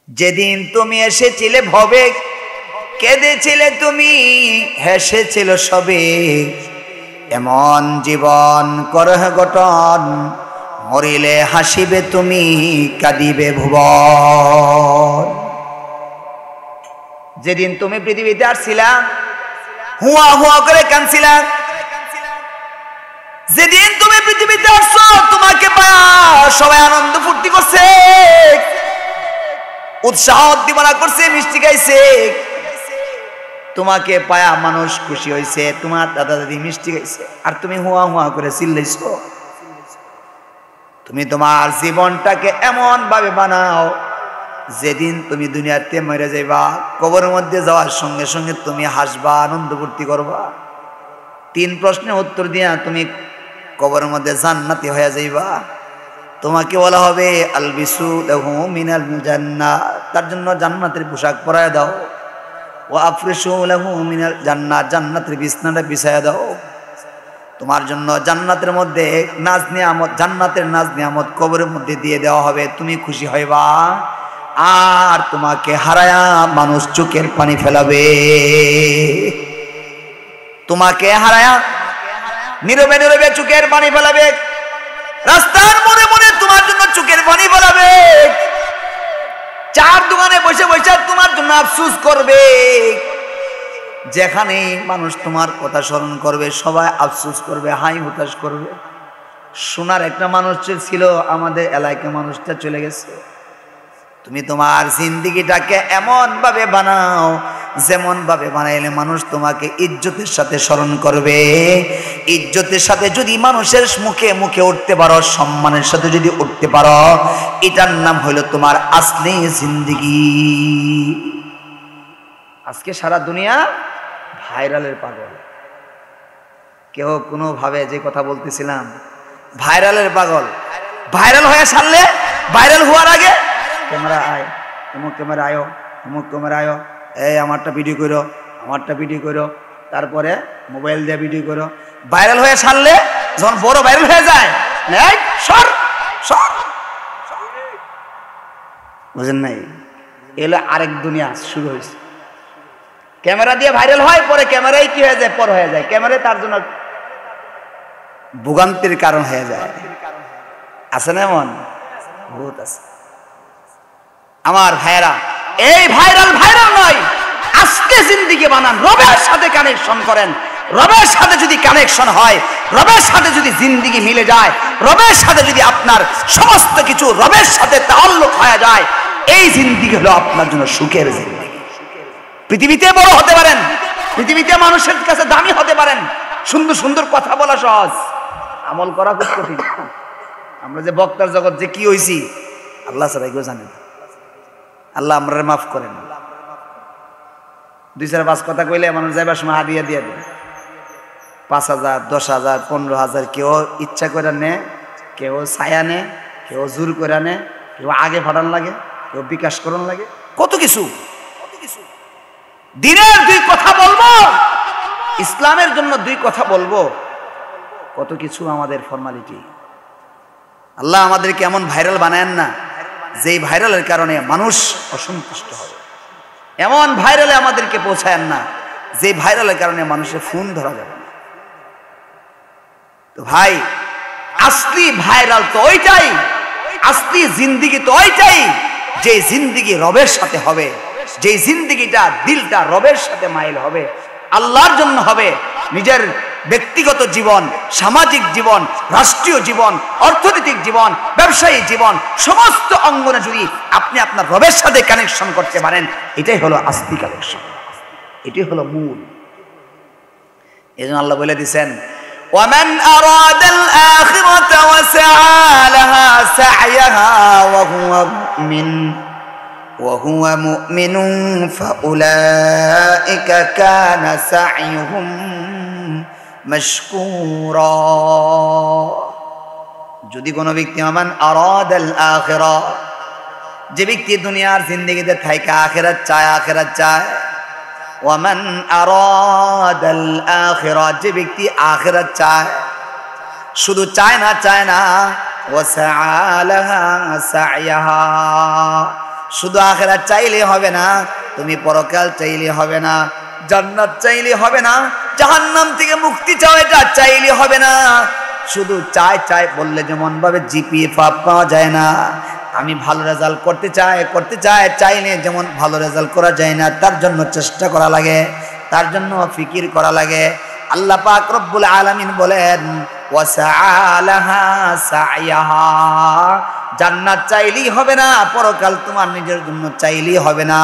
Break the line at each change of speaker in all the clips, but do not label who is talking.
যেদিন তুমি এসেছিলে ভবে, কেঁদেছিলে তুমি, হেসেছিল সবে। এমন জীবন করহ গঠন, মরিলে হাসিবে তুমি, কাঁদিবে ভুবন। যেদিন তুমি পৃথিবীতে আসছিলা, হুয়া হুয়া করে কাঁদছিলা। যেদিন তুমি পৃথিবীতে আসছো, তোমাকে পায়া সবাই আনন্দ ফুর্তি করছে, উৎসাহ উদ্দীপনা করছে, মিষ্টি খাইছে। তোমাকে পায়া মানুষ খুশি হয়েছে, তোমার দাদা দাদি মিষ্টি খাইছে, আর তুমি হুয়া হুয়া করে চিল্লাইছো। তুমি তোমার জীবনটাকে এমন ভাবে বানাও, যেদিন তুমি দুনিয়াতে মরে যাইবা, কবরের মধ্যে যাওয়ার সঙ্গে সঙ্গে তুমি হাসবা, আনন্দ ফুর্তি করবা। 3 প্রশ্নের উত্তর দিয়া তুমি কবরের মধ্যে জান্নাতি হয়ে যাইবা। তোমাকে বলা হবে আলবিসু লাহু মিনাল জান্নাহ, তার জন্য জান্নাতের পোশাক পরায় দাও। ওয়া আফরিশু লাহু মিনাল জান্নাহ, জান্নাতের বিছানাটা বিছায়া দাও। তোমার জন্য জান্নাতের মধ্যে নাজ নিয়ামত, জান্নাতের নাজ নিয়ামত কবরের মধ্যে দিয়ে দেওয়া হবে, তুমি খুশি হইবা। আর তোমাকে হারায়া মানুষ চোখের পানি ফেলাবে। তোমাকে হারায়া নীরবে নীরবে চোখের পানি ফেলাবে, রাস্তার মোড়ে মোড়ে তোমার জন্য চোখের পানি ফেলাবে, চার দোকানে বসে বসে তোমার জন্য আফসোস করবে। যেখানে মানুষ তোমার কথা স্মরণ করবে, সবাই আফসোস করবে, হাই হতাশ করবে। সোনার একটা মানুষ ছিল, আমাদের এলাকায় মানুষটা চলে গেছে। তুমি তোমার জিন্দেগিটাকে এমন ভাবে বানাও, যেমন ভাবে বানাইলে মানুষ তোমাকে ইজ্জতের সাথে স্মরণ করবে। ইজ্জতের সাথে যদি মানুষের মুখে মুখে উঠতে পারো, সম্মানের সাথে যদি উঠতে পারো, এটার নাম হলো তোমার আসলি জিন্দেগি। আজকে সারা দুনিয়া ভাইরালের পাগল। কেউ কোনো ভাবে যে কথা বলতেছিলাম, ভাইরালের পাগল। ভাইরাল হয়ে সারলে, ভাইরাল হওয়ার আগে ক্যামেরা আয়, অমুক ক্যামেরা আয়ো, অমুক ক্যামেরা আয়ো, এই আমারটা ভিডিও করো, আমারটা ভিডিও করো, তারপরে মোবাইল দিয়ে ভিডিও করো। ভাইরাল হয়ে সারলে, যখন বড় ভাইরাল হয়ে যায়, সর সর, বুঝেন নাই? এগুলো আরেক দুনিয়া শুরু হয়েছে। ক্যামেরা দিয়ে ভাইরাল হয়, পরে ক্যামেরাই কি হয়ে যায়, পর হয়ে যায়। ক্যামেরায় তার জন্য ভোগান্তির কারণ হয়ে যায়। আছে না এমন? বহুত আছে। আমার ভাইয়েরা, এই ভাইরাল ভাইরাল নয়, আজকে জিন্দেগি বানান, রবের সাথে কানেকশন করেন। রবের সাথে যদি কানেকশন হয়, রবের সাথে যদি জিন্দেগি মিলে যায়, রবের সাথে যদি আপনার সমস্ত কিছু রবের সাথে তাআল্লুক হয়ে যায়, এই জিন্দেগি হলো আপনার জন্য সুখের জিন্দেগি। পৃথিবীতে বড় হতে পারেন, পৃথিবীতে মানুষের কাছে দামি হতে পারেন, সুন্দর সুন্দর কথা বলা সহজ, আমল করা খুব কঠিন। আমরা যে বক্তার জগৎ যে কি হয়েছি, আল্লাহ ছাড়া কেউ জানে না। আল্লাহ আমরা মাফ করেন। 2-4-5 কথা কইলে মানুষ যাইবার সময় হাদিয়া দিয়ে দেয়, 5,000, 10,000, 15,000। কেউ ইচ্ছা করে নে, কেউ ছায়া নে, কেউ জোর করে নে, কেউ আগে ফাটান লাগে, কেউ বিকাশ করণ লাগে, কত কিছু। দিনের 2 কথা বলবো, ইসলামের জন্য 2 কথা বলবো, কত কিছু আমাদের ফর্মালিটি। আল্লাহ আমাদেরকে এমন ভাইরাল বানায়েন না, যেই ভাইরালের কারণে মানুষ অসন্তুষ্ট হবে। এমন ভাইরালে আমাদেরকে পৌঁছায়েন না, যে ভাইরালের কারণে মানুষের ফোন ধরা যাবে না। তো ভাই, আসলি ভাইরাল তো ওইটাই, আসলি জিন্দেগি তো ওইটাই, যে জিন্দেগি রবের সাথে হবে, যে জিন্দেগিটা দিলটা রবের সাথে মাইল হবে, আল্লাহর জন্য হবে। নিজের ব্যক্তিগত জীবন, সামাজিক জীবন, রাষ্ট্রীয় জীবন, অর্থনৈতিক জীবন, ব্যবসায়িক জীবন, সমস্ত অঙ্গনে যদি আপনি আপনার রবের সাথে কানেকশন করতে পারেন, এটাই হলো আসলি কানেকশন, এটাই হলো মূল। এজন্য আল্লাহ বলে দিয়েছেন, ওয়ামান আরাদাল আখিরাতা ওয়া সাআ লাহা সা'য়াহা ওয়া হুয়া মুমিনুন ফাউলাইকা কানা সা'য়ুহুম মাশকুরা। যদি কোনো ব্যক্তি ওয়ামান আরাদাল আখিরা, যে ব্যক্তি দুনিয়ার জিন্দেগিতে থাইকা আখিরাত চায়, আখিরাত চায়, ওয়ামান আরাদাল আখিরা, যে ব্যক্তি আখিরাত চায়, শুধু চায় না, ওয়া সাআ লাহা সা'য়াহা, শুধু আখিরাত চাইলে হবে না, তুমি পরকাল চাইলে হবে না, জান্নাত চাইলে হবে না, জাহান্নাম থেকে মুক্তি চাও এটা চাইলে হবে না। শুধু চাই চাই বললে যেমন ভাবে জিপিএ পাওয়া যায় না। আমি ভালো রেজাল্ট করতে চাই চাইলে যেমন ভালো রেজাল্ট করা যায় না, তার জন্য চেষ্টা করা লাগে, তার জন্য ফিকির করা লাগে। আল্লাহ পাক রব্বুল আলামিন বলেন ওয়াসাআলাহা সাইয়াহা, জান্নাত চাইলেই হবে না, পরকাল তোমার নিজের জন্য চাইলেই হবে না,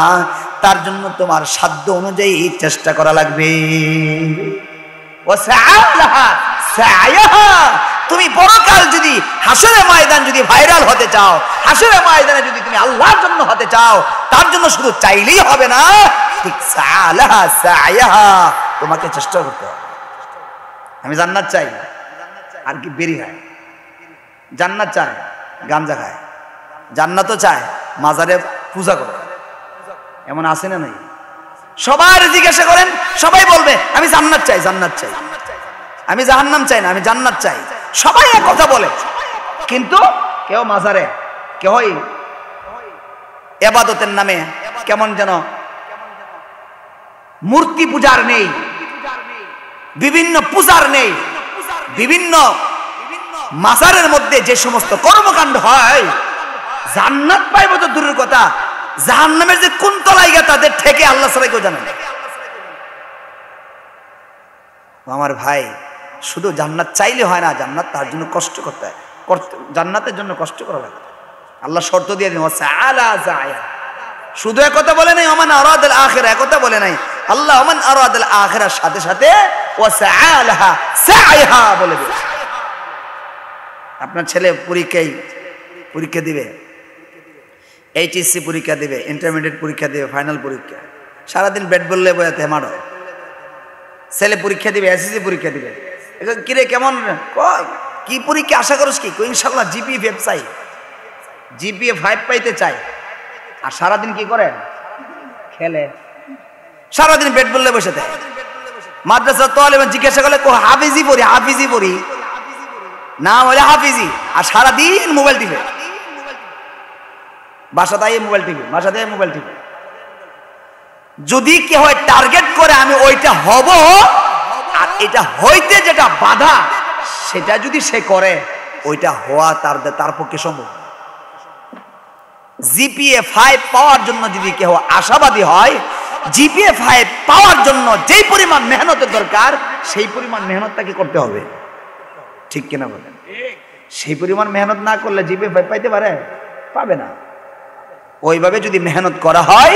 তার জন্য তোমার সাধ্য অনুযায়ী চেষ্টা করা লাগবে। ওয়াসাআলাহা সাইয়াহা, তুমি পরকাল যদি হাসরের ময়দান যদি ভাইরাল হতে চাও, হাসরের ময়দানে যদি তুমি আল্লাহর জন্য হতে চাও, তার জন্য শুধু চাইলেই হবে না, ঠিক সাআলাহা সাইয়াহা, তোমাকে চেষ্টা করতে হবে। আমি জান্নাত চাই আর কি বেরি হয়, জান্নাত চায় গাঞ্জা খায়, জান্নাতও চায় মাজারে পূজা করে, এমন আছে না নাই? সবার জিজ্ঞাসা করেন, সবাই বলবে আমি জান্নাত চাই, জান্নাত চাই, আমি জাহান্নাম চাই না, আমি জান্নাত চাই। সবাই এক কথা বলে, কিন্তু কেউ মাজারে, কেউ ইবাদতের নামে কেমন যেন মূর্তি পূজার নেই, বিভিন্ন পূজার নেই, বিভিন্ন মাজারের মধ্যে যে সমস্ত কর্মকাণ্ড হয়, জান্নাত পাইব তো দূরের কথা, জাহান্নামের যে কোন তলায় গিয়ে তাদের ঠেকে আল্লাহ ছাড়া কেউ জানে না। আমার ভাই, শুধু জান্নাত চাইলে হয় না, জান্নাত তার জন্য কষ্ট করতে হয়, জান্নাতের জন্য কষ্ট করা লাগে। আল্লাহ শর্ত দিয়ে দিন, শুধু একথা বলে নাই ওমান আরাদাল আখিরা, একথা বলে নাই আল্লাহ, ওমান আরাদাল আখিরার সাথে সাথে ওয়াসআলাহা সাইহা বলে দিয়েছে। আপনার ছেলে পরীক্ষা দিবে, এইচএসসি পরীক্ষা দিবে, ইন্টারমিডিয়েট পরীক্ষা দিবে, ফাইনাল পরীক্ষা, সারাদিন ব্যাট বললে বয়াতে মারো। ছেলে পরীক্ষা দিবে, এসএসসি পরীক্ষা দিবে, কিরে কেমন কি পরীক্ষা আশা করছ কি? ইনশাল্লাহ জিপিএ 5 চাই, জিপিএ 5 পাইতে চাই। আর সারাদিন কি করে? খেলে, সারাদিন ব্যাট বললে বসে থাকে। মাদ্রাসা তালেবান জিজ্ঞাসা করলে হাফিজি পড়ি না বলে হাফিজি, আর সারাদিন মোবাইল টিপে, বাসাতেই মোবাইল টিপে। যদি কেউ টার্গেট করে আমি ওইটা হব, আর এটা হইতে যেটা বাধা সেটা যদি সে করে, ওইটা হওয়া তার পক্ষে সম্ভব। জিপিএ 5 পাওয়ার জন্য যদি কেউ আশাবাদী হয়, জিপিএ 5 পাওয়ার জন্য যেই পরিমাণ মেহনতের দরকার, সেই পরিমাণ মেহনত তাকে করতে হবে, ঠিক কিনা বলেন? সেই পরিমাণ মেহনত না করলে জিপিএ 5 পাইতে পাবে না। ওইভাবে যদি মেহনত করা হয়,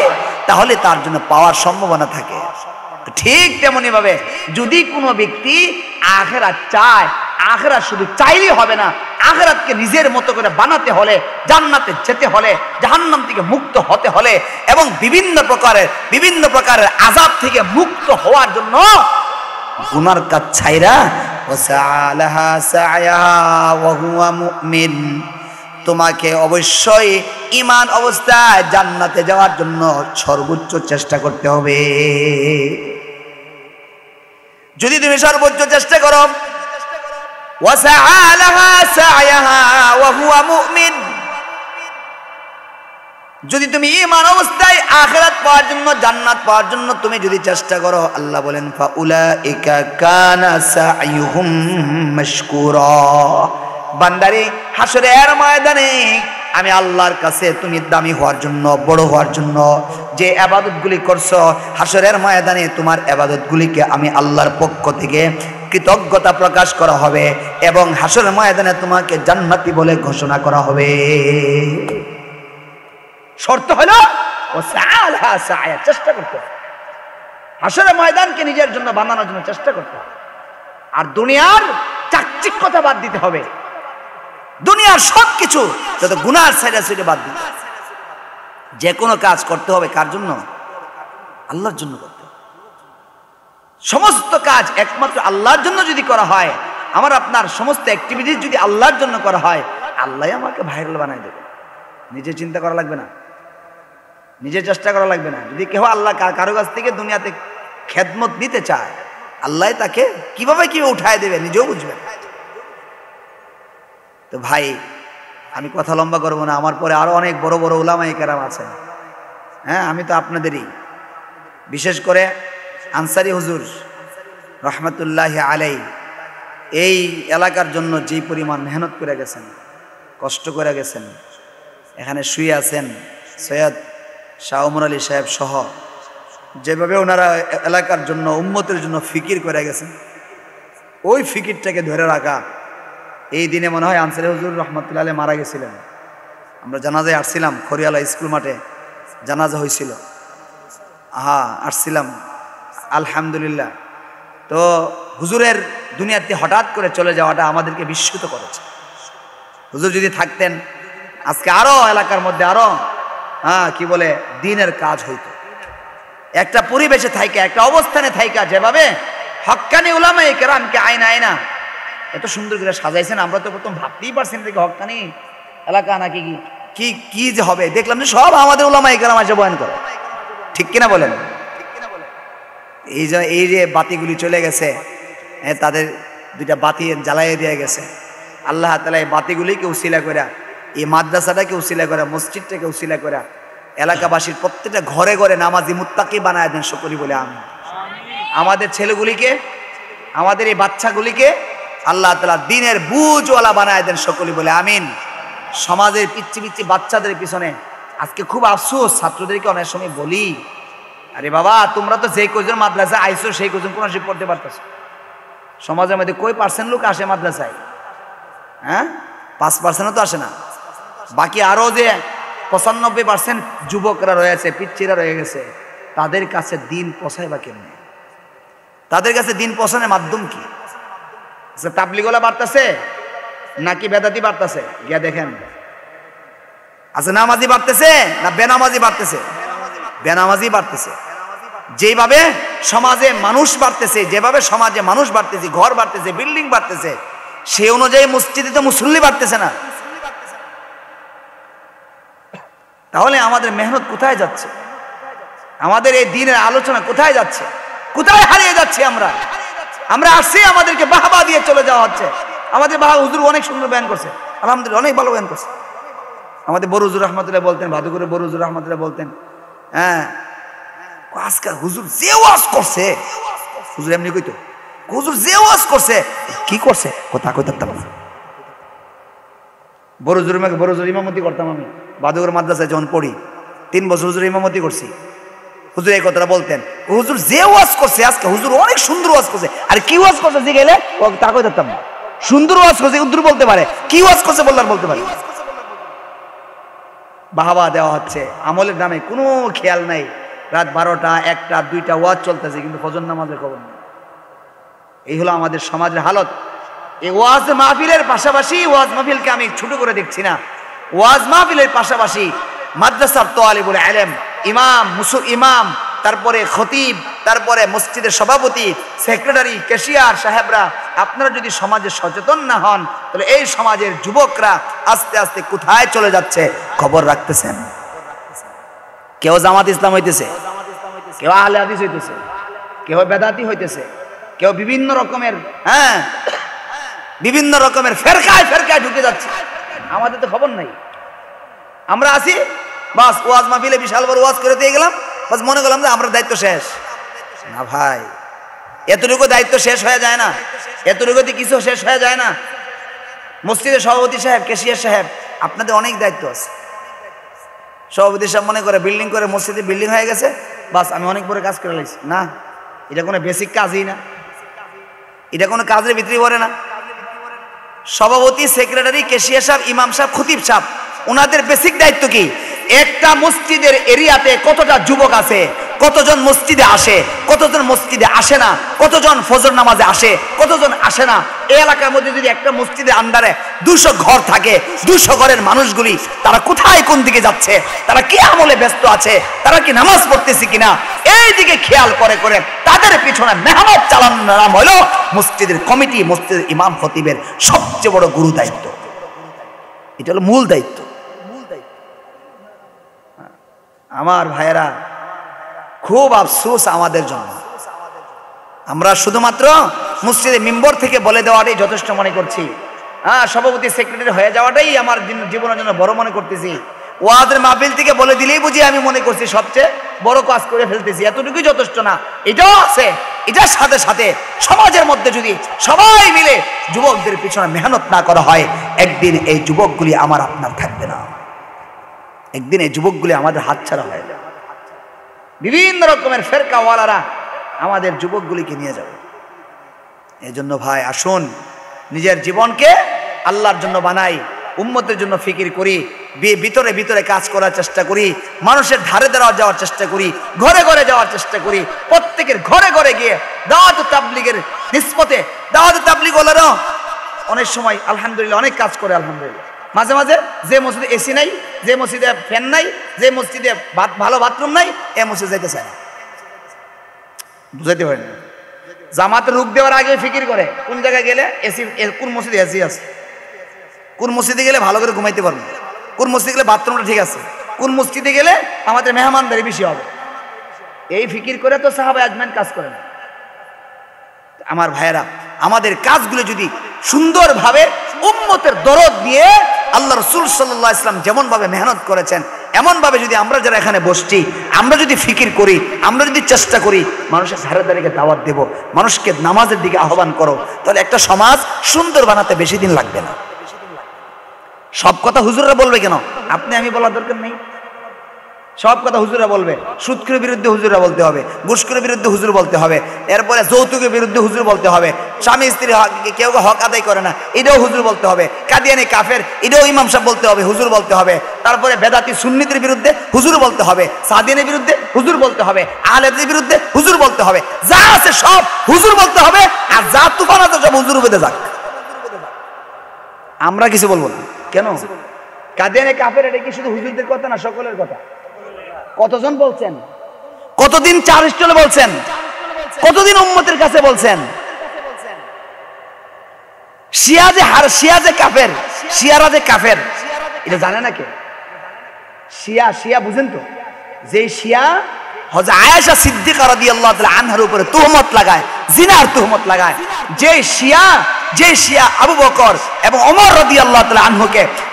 তাহলে তার জন্য পাওয়ার সম্ভাবনা থাকে। ঠিক তেমনি ভাবে যদি কোনো ব্যক্তি আখিরাত চায়, আখিরাত শুধু চাইলেই হবে না, আখিরাতকে নিজের মতো করে বানাতে হলে, জান্নাতে যেতে হলে, জাহান্নাম থেকে মুক্ত হতে হলে, এবং বিভিন্ন প্রকারের আযাব থেকে মুক্ত হওয়ার জন্য গুনার কাজ ছাইরা ওয়াসআলাহা সাইয়াহা ওয়া হুয়া মুমিন, তোমাকে অবশ্যই ঈমান অবস্থায় জান্নাতে যাওয়ার জন্য সর্বোচ্চ চেষ্টা করতে হবে। যদি তুমি সর্বোচ্চ চেষ্টা করো, ওয়াসআলাহা সাইয়াহা ওয়া হুয়া মুমিন, যদি তুমি ঈমান অবস্থায় আখিরাত পাওয়ার জন্য, জান্নাত পাওয়ার জন্য তুমি যদি চেষ্টা করো, আল্লাহ বলেন ফাউলাইকা কানা সাইয়ুহুম মাশকুরা, বান্দারে হাসরের ময়দানে আমি আল্লাহর কাছে তুমি দামি হওয়ার জন্য, বড় হওয়ার জন্য যে ইবাদতগুলি করছো, হাসরের ময়দানে তোমার ইবাদতগুলিকে আমি আল্লাহর পক্ষ থেকে কৃতজ্ঞতা প্রকাশ করা হবে, এবং হাসরের ময়দানে তোমাকে জান্নাতি বলে ঘোষণা করা হবে। শর্ত হলো ওয়াসআলাহা সাইয়া, চেষ্টা করতে হবে, হাসরের ময়দানকে নিজের জন্য বানানোর জন্য চেষ্টা করতে হবে। আর দুনিয়ার চাকচিক্যতা বাদ দিতে হবে, দুনিয়ার সবকিছু যত গুনার সাইডে বাদ দিতে হবে। যে কোনো কাজ করতে হবে কার জন্য? আল্লাহর জন্য করতে হবে। সমস্ত কাজ একমাত্র আল্লাহর জন্য যদি করা হয়, আমার আপনার সমস্ত অ্যাক্টিভিটিস যদি আল্লাহর জন্য করা হয়, আল্লাহ আমাকে ভাইরাল বানাই দেবে। নিজে চিন্তা করা লাগবে না, নিজে চেষ্টা করা লাগবে না। যদি কেউ আল্লাহ কারো কাছ থেকে দুনিয়াতে খেদমত নিতে চায়, আল্লাহ তাকে কিভাবে উঠায় দেবে নিজেও বুঝবে। তো ভাই, আমি কথা লম্বা করবো না, আমার পরে আরো অনেক বড় বড় উলামায়ে কেরাম আছেন। হ্যাঁ, আমি তো আপনাদেরই, বিশেষ করে আনসারী হুজুর রহমতুল্লাহি আলাইহি এই এলাকার জন্য যে পরিমাণ মেহনত করে গেছেন, কষ্ট করে গেছেন, এখানে শুয়ে আছেন সৈয়দ শাহ ওমর আলী সাহেব সহ, যেভাবে ওনারা এলাকার জন্য উম্মতের জন্য ফিকির করে গেছেন, ওই ফিকিরটাকে ধরে রাখা। এই দিনে মনে হয় আনসারী হুজুর রহমতুল্লাহ আলাইহি মারা গেছিলেন, আমরা জানাজায় আসছিলাম, খরিয়ালা স্কুল মাঠে জানাজা হয়েছিল, আসছিলাম আলহামদুলিল্লাহ। তো হুজুরের দুনিয়াতে হঠাৎ করে চলে যাওয়াটা আমাদেরকে বিস্মিত করেছে। হুজুর যদি থাকতেন আজকে আরো এলাকার মধ্যে আরো কি বলে দ্বীনের কাজ হইতো। একটা পরিবেশে থাইকা, একটা অবস্থানে থাইকা, যেভাবে হক্কানি উলামায়ে কেরামকে আয়না আয়না এত সুন্দর করে সাজাইছেন, আমরা তো প্রথম ভাবতেই পারছি না যে হক্কানি এলাকা নাকি কি কি যে হবে। দেখলাম যে সব আমাদের উলামায়ে কেরাম এসে বয়ান করে, ঠিক কিনা বলেন? এই যে বাতিগুলি চলে গেছে, তাদের দুইটা বাতি জ্বালাইয়ে দিয়ে গেছে, আল্লাহ তাআলা এই বাতিগুলিকে উসিলা করে, এই মাদ্রাসাটাকে উসিলা করে, মসজিদটাকে উসিলা করে এলাকাবাসীর প্রত্যেকটা ঘরে ঘরে নামাজি মুত্তাকি বানায় দেন সকলে বলে আমিন। আমাদের ছেলেগুলিকে, আমাদের এই বাচ্চাগুলিকে আল্লাহ তাআলা দ্বীনের বুঝওয়ালা বানায় দেন সকলে বলে আমিন। সমাজের পিচ্ছি পিচ্ছি বাচ্চাদের পিছনে আজকে খুব আফসোস, ছাত্রদেরকে অনেক সময় বলি, আরে বাবা তোমরা তো যেই কজন মাদ্রাসায় আইসো সেই কজন কোন পড়তে পারতেছো। সমাজের মধ্যে কই পার্সেন্ট লোক আসে মাদ্রাসায়? হ্যাঁ, 5% তো আসে না। বাকি আরো যে 95% যুবকরা রয়েছে, পিচ্ছিরা রয়ে গেছে, তাদের কাছে দিন পৌঁছায় বা কেমনে? তাদের কাছে দিন পৌঁছানোর মাধ্যম কি? তাবলিগওয়ালা বাড়তেছে নাকি বেদাতি বাড়তেছে? গিয়া দেখেন। আচ্ছা, নামাজি বাড়তেছে না বেনামাজি বাড়তেছে? বেনামাজি বাড়তেছে। যেভাবে সমাজে মানুষ বাড়তেছে, যেভাবে সমাজে মানুষ বাড়তেছে, ঘর বাড়তেছে, বিল্ডিং বাড়তেছে, সেই অনুযায়ী মসজিদে তো মুসল্লি বাড়তেছে না। তাহলে আমাদের মেহনত কোথায় যাচ্ছে? আমাদের এই দ্বীনের আলোচনা কোথায় যাচ্ছে? কোথায় হারিয়ে যাচ্ছে? আমরা আসছি, আমাদেরকে বাহবা দিয়ে চলে যাওয়া হচ্ছে। আমাদের হুজুর অনেক সুন্দর বয়ান করছে, আলহামদুলিল্লাহ, অনেক ভালো বয়ান করছে। আমাদের বড় হুজুর রহমতুল্লাহ বলতেন, ভাদুপুরের বড় হুজুর রহমতুল্লাহ বলতেন, হ্যাঁ আজকাল হুজুর যে ওয়াজ করছে, হুজুর এমনি কইতো, হুজুর যে ওয়াজ করছে, কি করছে কথা কইতাম না। বড় হুজুর ইমামতি করতাম আমি ভাদুপুর মাদ্রাসায় যখন পড়ি, 3 বছর হুজুর ইমামতি করছি। হুজুর এই কথাটা বলতেন, হুজুর যে ওয়াজ করছে আজকে, হুজুর অনেক সুন্দর ওয়াজ করছে। আর কি ওয়াজ করছে যে গেলে তা কইতাম না। সুন্দর ওয়াজ করছে উদ্দুর বলতে পারে, কি ওয়াজ করছে বললার বলতে পারে। বাহাবা দেওয়া হচ্ছে, আমলের নামে কোনো খেয়াল নাই। রাত 12টা 1টা 2টা ওয়াজ চলতেছে, কিন্তু ফজর নামাজের খবর নেই। এই হলো আমাদের সমাজের হালত। এই ওয়াজ মাহফিলের পাশাপাশি, ওয়াজ মাহফিলকে আমি ছোট করে দেখছি না, ওয়াজ মাহফিলের পাশাপাশি মাদ্রাসার তালিবুল ইলম, ইমাম, তারপরে খতিব, তারপরে মসজিদের সভাপতি, সেক্রেটারি, ক্যাশিয়ার সাহেবরা, আপনারা যদি সমাজে সচেতন না হন, তাহলে এই সমাজের যুবকরা আস্তে আস্তে কোথায় চলে যাচ্ছে খবর রাখতেছেন? কেউ জামাত ইসলাম হইতেছে, কেউ আহলে হাদিস হইতেছে, কেউ বেদাতি হইতেছে, কেউ বিভিন্ন রকমের ফেরকায় ঢুকে যাচ্ছে। আমাদের তো খবর নাই। আমরা আছি বাস, ওয়াজ মাহফিলে বিশাল বড় ওয়াজ করে দিয়ে গেলাম, বাস মনে করলাম যে আমরা দায়িত্ব শেষ। না ভাই, এতটুকু দায়িত্ব শেষ হয়ে যায় না, এতটুকুতে কিছু শেষ হয়ে যায় না। মসজিদের সভাপতি সাহেব, ক্যাশিয়ার সাহেব, আপনাদের অনেক দায়িত্ব আছে। সভাপতি সাহেব মনে করে বিল্ডিং করে, মসজিদে বিল্ডিং হয়ে গেছে, বাস আমি অনেক বড় কাজ করে লাইছি। না, এটা কোনো বেসিক কাজই না, এটা কোনো কাজের ভিতরে পড়ে না। সভাপতি, সেক্রেটারি, ক্যাশিয়ার সাহেব, ইমাম সাহেব, খতিব সাহেব, ওনাদের বেসিক দায়িত্ব কি? একটা মসজিদের এরিয়াতে কতটা যুবক আছে, কতজন মসজিদে আসে, কতজন মসজিদে আসে না, কতজন ফজর নামাজে আসে, কতজন আসে না। এই এলাকার মধ্যে যদি একটা মসজিদের আন্ডারে 200 ঘর থাকে, 200 ঘরের মানুষগুলি তারা কোথায় কোন দিকে যাচ্ছে, তারা কি আমলে ব্যস্ত আছে, তারা কি নামাজ পড়তেছে কিনা, এই দিকে খেয়াল করে করে তাদের পিছনে মেহনত চালানোর নাম হলো মসজিদের কমিটি, মসজিদের ইমাম খতিবের সবচেয়ে বড় গুরু দায়িত্ব। এটা হলো মূল দায়িত্ব। আমার ভাইয়েরা, খুব আফসোস আমাদের জন্য, আমরা শুধুমাত্র মসজিদে মিম্বর থেকে বলে দেওয়াটাই যথেষ্ট মনে করছি। সভাপতি সেক্রেটারি হয়ে যাওয়াটাই আমার জীবনের জন্য বড় মনে করতেছি। ওয়াজের মাহফিল থেকে বলে দিলেই বুঝি আমি মনে করছি সবচেয়ে বড় কাজ করে ফেলতেছি, এতটুকুই যথেষ্ট না। এটাও আছে, এটার সাথে সাথে সমাজের মধ্যে যদি সবাই মিলে যুবকদের পিছনে মেহনত না করা হয়, একদিন এই যুবকগুলি আমার আপনার থাকবে না, একদিন এই যুবকগুলি আমাদের হাতছাড়া হয়ে যাবে। বিভিন্ন রকমের ফেরকাওয়ালারা আমাদের যুবকগুলিকে নিয়ে যাবে। এই জন্য ভাই আসুন নিজের জীবনকে আল্লাহর জন্য বানাই, উম্মতের জন্য ফিকির করি, ভিতরে ভিতরে কাজ করার চেষ্টা করি, মানুষের ধারে ধারে যাওয়ার চেষ্টা করি, ঘরে ঘরে যাওয়ার চেষ্টা করি, প্রত্যেকের ঘরে ঘরে গিয়ে দাওয়াত তাবলীগের নিসবতে দাওয়াত তাবলীগ ওলারা অনেক সময় আলহামদুলিল্লাহ অনেক কাজ করে। আলহামদুলিল্লাহ মাঝে মাঝে যে মসজিদে এসি নাই, যে মসজিদে ফ্যান নাই, যে মসজিদে ভালো বাথরুম নাই, এ মসজিদে যাইতে চায় না। বুঝাইতে পারেন? জামাতে রুখ দেওয়ার আগে ফিকির করে কোন জায়গায় গেলে এসি, কোন মসজিদে এসি আছে, কোন মসজিদে গেলে ভালো করে ঘুমাইতে পারবো, কোন মসজিদে গেলে বাথরুমটা ঠিক আছে, কোন মসজিদে গেলে আমাদের মেহমানদারি বেশি হবে, এই ফিকির করে তো সাহাবা আজমান কাজ করে না। আমার ভাইয়েরা, আমাদের কাজগুলো যদি সুন্দরভাবে উম্মতের দরদ নিয়ে আল্লাহ রাসূল সাল্লাল্লাহু আলাইহি ওয়াসাল্লাম যেমন ভাবে মেহনত করেছেন, এমন ভাবে যদি আমরা যারা এখানে বসছি, আমরা যদি ফিকির করি, আমরা যদি চেষ্টা করি মানুষের ধারে ধারে দাওয়াত দেব, মানুষকে নামাজের দিকে আহ্বান করো, তাহলে একটা সমাজ সুন্দর বানাতে বেশি দিন লাগবে না। সব কথা হুজুররা বলবে কেন? আপনি আমি বলার দরকার নেই। সব কথা হুজুররা বলবে। সুদখোরের বিরুদ্ধে হুজুররা বলতে হবে, ঘুষখোরের বিরুদ্ধে হুজুর বলতে হবে, এরপরে যৌতুকের বিরুদ্ধে হুজুর বলতে হবে, স্বামী স্ত্রী কেউ হক আদায় করে না এটাও হুজুর বলতে হবে, কাদিয়ানি কাফের এটাও ইমাম সাহেব বলতে হবে, হুজুর বলতে হবে, তারপরে বেদাতি সুন্নিদের বিরুদ্ধে হুজুর বলতে হবে, সাদিয়ানের বিরুদ্ধে হুজুর বলতে হবে, আহলেদের বিরুদ্ধে হুজুর বলতে হবে, যা আছে সব হুজুর বলতে হবে, আর যা তুফান আছে সব হুজুর বেঁধে যাক, আমরা কিছু বলবো না। কেন? কাদিয়ানি কাফের এটা কি শুধু হুজুরদের কথা না, সকলের কথা। কতজন বলছেন? কতদিন 4 স্টলে বলছেন? কতদিন উম্মতের কাছে বলছেন? শিয়া যে কাফের, শিয়ারা যে কাফের, এটা জানে না কে? শিয়া বুঝেন তো? যে শিয়া হযরত আয়েশা সিদ্দিকা রাদিয়াল্লাহু তাআলা আনহার উপরে তুহমত লাগায়, জিনার তুহমত লাগায়, যে শিয়া আবু বকর এবং ওমর রাদিয়াল্লাহু তাআলা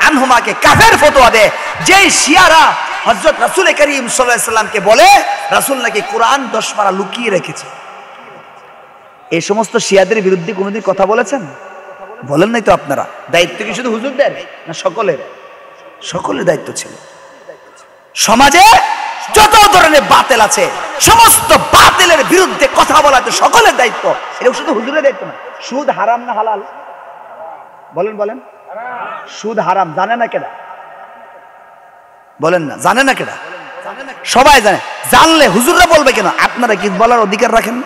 আনহুমাকে কাফের ফতোয়া দেয়, যে শিয়ারা হযরত রাসূল করিম সাল্লাল্লাহু আলাইহি সাল্লামকে বলে রাসূল নাকি কোরআন 10 পারা লুকিয়ে রেখেছে, এই সমস্ত শিয়াদের বিরুদ্ধে কোনোদিন কথা বলেছেন? বলেন নাই তো। আপনারা দায়িত্ব কি শুধু হুজুরদের না সকলের? সকলের দায়িত্ব ছিল। সমাজে যত ধরনের বাতিল আছে সমস্ত বাতিলের বিরুদ্ধে কথা বলা তো সকলের দায়িত্ব, এটা শুধু হুজুরের দায়িত্ব না। সুদ হারাম না হালাল? বলেন। সুদ হারাম জানে না কেডা? বলেন না, জানে না কেডা? সবাই জানে। জানলে হুজুররা বলবে কেন? আপনারা কি বলার অধিকার রাখেন?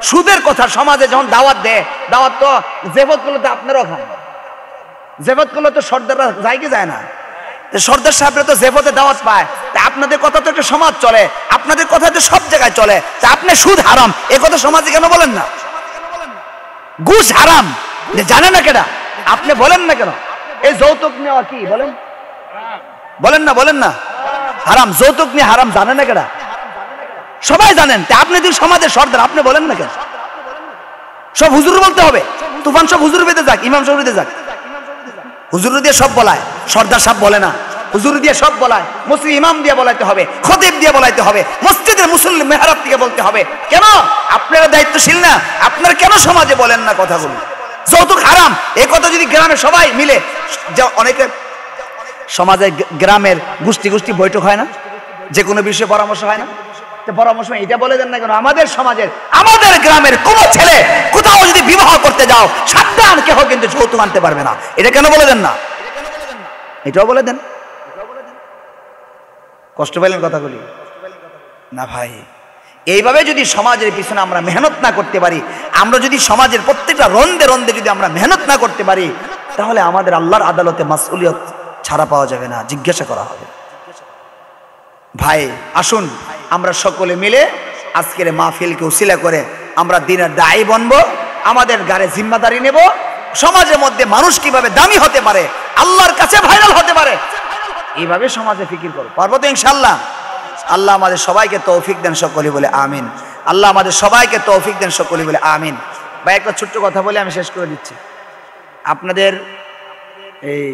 সুদের কথা সমাজে যখন দাওয়াত দেয়, দাওয়াত তো জেফত করলে তো আপনারাও খান, জেফত করলে তো সর্দাররা যায় কি যায় না? সর্দার সাহেবরা তো জেফতে দাওয়াত পায়, তা আপনাদের কথা তো একটা সমাজ চলে, আপনাদের কথা তো সব জায়গায় চলে, তা আপনি সুদ হারাম এ কথা সমাজে কেন বলেন না? ঘুষ হারাম জানে না কেডা? আপনি বলেন না কেন? এই যৌতুক নেওয়া কি বলেন না হারাম, যৌতুক নিয়ে হারাম জানে না কেডা? সবাই জানেন, তা আপনি যদি সমাজের সর্দার আপনি বলেন না কেন? সব হুজুর বলতে হবে, তুফান সব হুজুর বেঁধে যাক, ইমাম সাহেব বেঁধে যাক, হুজুর দিয়ে সব বলায়, সর্দার সাহেব বলে না, হুজুর দিয়ে সব বলায়, মুসলিম ইমাম দিয়ে বলাইতে হবে, খতিব দিয়ে বলাইতে হবে, মসজিদের মুসল্লি মেহরাব থেকে বলতে হবে। কেন? আপনারা দায়িত্বশীল না? আপনারা কেন সমাজে বলেন না কথাগুলো? যৌতুক হারাম এই কথা যদি গ্রামে সবাই মিলে, অনেকে সমাজে গ্রামের গোষ্ঠী বৈঠক হয় না, যে কোনো বিষয়ে পরামর্শ হয় না, পরামর্শ এটা বলে দেন না কেন? আমাদের সমাজের, আমাদের গ্রামের কোন ছেলে কোথাও যদি বিবাহ করতে যাও সাবধান, কেহ কিন্তু যৌতুক আনতে পারবে না, এটা কেন বলে দেন না? এটাও বলে দেন। কষ্ট পেলেন কথাগুলি না ভাই? এইভাবে যদি সমাজের পিছনে আমরা মেহনত না করতে পারি, আমরা যদি সমাজের প্রত্যেকটা রন্দে রন্দে যদি আমরা মেহনত না করতে পারি, তাহলে আমাদের আল্লাহর আদালতে মাসউলিয়ত ছাড়া পাওয়া যাবে না, জিজ্ঞাসা করা হবে। ভাই আসুন আমরা সকলে মিলে আজকের মাহফিলকে উসিলা করে আমরা দিনের দায়ী বনবো, আমাদের গাড়ে জিম্মাদারি নেব, সমাজের মধ্যে মানুষ কিভাবে দামি হতে পারে, আল্লাহর কাছে ভাইরাল হতে পারে, এইভাবে সমাজে ফিকির করো। পারবো তো ইনশাআল্লাহ? আল্লাহ আমাদের সবাইকে তৌফিক দেন, সকলে বলে আমিন। আল্লাহ আমাদের সবাইকে তৌফিক দেন, সকলে বলে আমিন। ভাই একটা ছোট্ট কথা বলে আমি শেষ করে দিচ্ছি। আপনাদের এই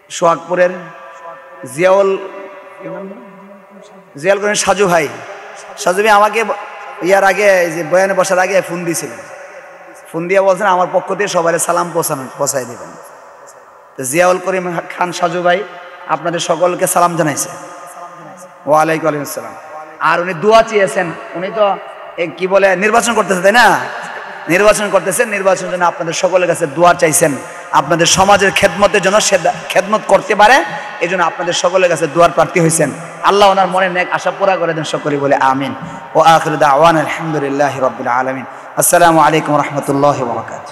সোহাগপুরের জিয়াউল করেন সাজু ভাই আমাকে ইয়ার আগে যে বয়ানে বসার আগে ফোন দিয়েছিলেন, ফোন দিয়ে বলছেন আমার পক্ষ থেকে সবাই সালাম পৌঁছাই দেবেন। জিয়াউল করিম খান সাজু ভাই আপনাদের সকলকে সালাম জানাইছে। ওয়ালাইকুম আসসালাম। আর উনি দোয়া চেয়েছেন, উনি তো কি বলে নির্বাচন করতেছে তাই না, নির্বাচন করতেছেন, নির্বাচনের জন্য আপনাদের সকলের কাছে দোয়া চাইছেন, আপনাদের সমাজের খেদমতের জন্য খেদমত করতে পারে, এই জন্য আপনাদের সকলের কাছে দোয়ার প্রার্থী হয়েছেন। আল্লাহ ওনার মনে নেক আশা পুরা করে দেন, সকলে বলে আমিন। ও আখিরু দাওয়ানা আলহামদুলিল্লাহি রাব্বিল আলামিন। আসসালামু আলাইকুম ওয়া রাহমাতুল্লাহি ওয়া বারাকাতুহু।